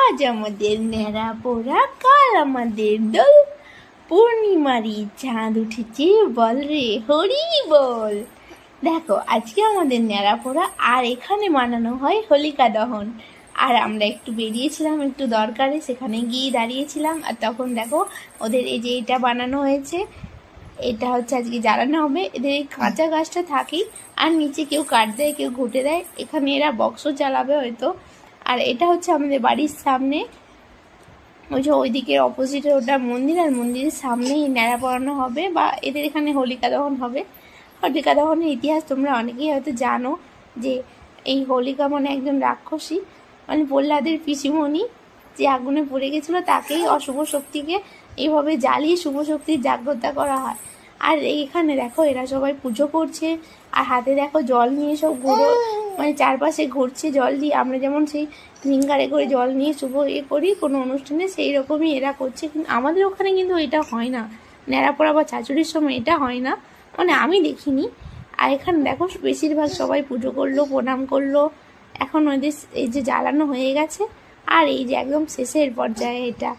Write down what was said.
আজ আমাদের ন্যাড়া পোড়া, কাল আমাদের দোল। পূর্ণিমারি চাঁদ উঠেছে, বল রে হরি বল। দেখো আজকে আমাদের ন্যাড়া পোড়া, আর এখানে বানানো হয় হোলিকা দহন। আর আমরা একটু বেরিয়েছিলাম একটু দরকারে, সেখানে গিয়ে দাঁড়িয়েছিলাম। আর তখন দেখো ওদের এই যে এটা বানানো হয়েছে, এটা হচ্ছে আজকে জ্বালানো হবে। এদের এই কাঁচা গাছটা থাকেই, আর নিচে কেউ কাট দেয় কেউ ঘুটে দেয়, এখানে এরা বক্সও চালাবে হয়তো। আর এটা হচ্ছে আমাদের বাড়ির সামনে, ওই যে ওইদিকের অপোজিটে ওটা মন্দির, আর মন্দিরের সামনেই ন্যাড়া পড়ানো হবে, বা এদের এখানে হোলিকা দহন হবে। হোলিকা দহনের ইতিহাস তোমরা অনেকেই হয়তো জানো, যে এই হোলিকা মানে একজন রাক্ষসী, মানে প্রহ্লাদের পিসিমণি, যে আগুনে পড়ে গেছিলো, তাকেই অশুভ শক্তিকে এইভাবে জ্বালিয়ে শুভ শক্তির জাগ্রতা করা হয়। আর এইখানে দেখো এরা সবাই পুজো করছে, আর হাতে দেখো জল নিয়ে সব ঘুরো, মানে চারপাশে ঘুরছে জল দিয়ে। আমরা যেমন সেই রিঙ্গারে করে জল নিয়ে শুভ করি কোনো অনুষ্ঠানে, সেই রকমই এরা করছে। কিন্তু আমাদের ওখানে কিন্তু এটা হয় না, ন্যাড়াপোড়া বা চাচুরির সময় এটা হয় না, মানে আমি দেখিনি। আর এখানে দেখো বেশিরভাগ সবাই পুজো করলো, প্রণাম করলো। এখন ওদের এই যে জ্বালানো হয়ে গেছে, আর এই যে একদম শেষের পর্যায়ে এটা।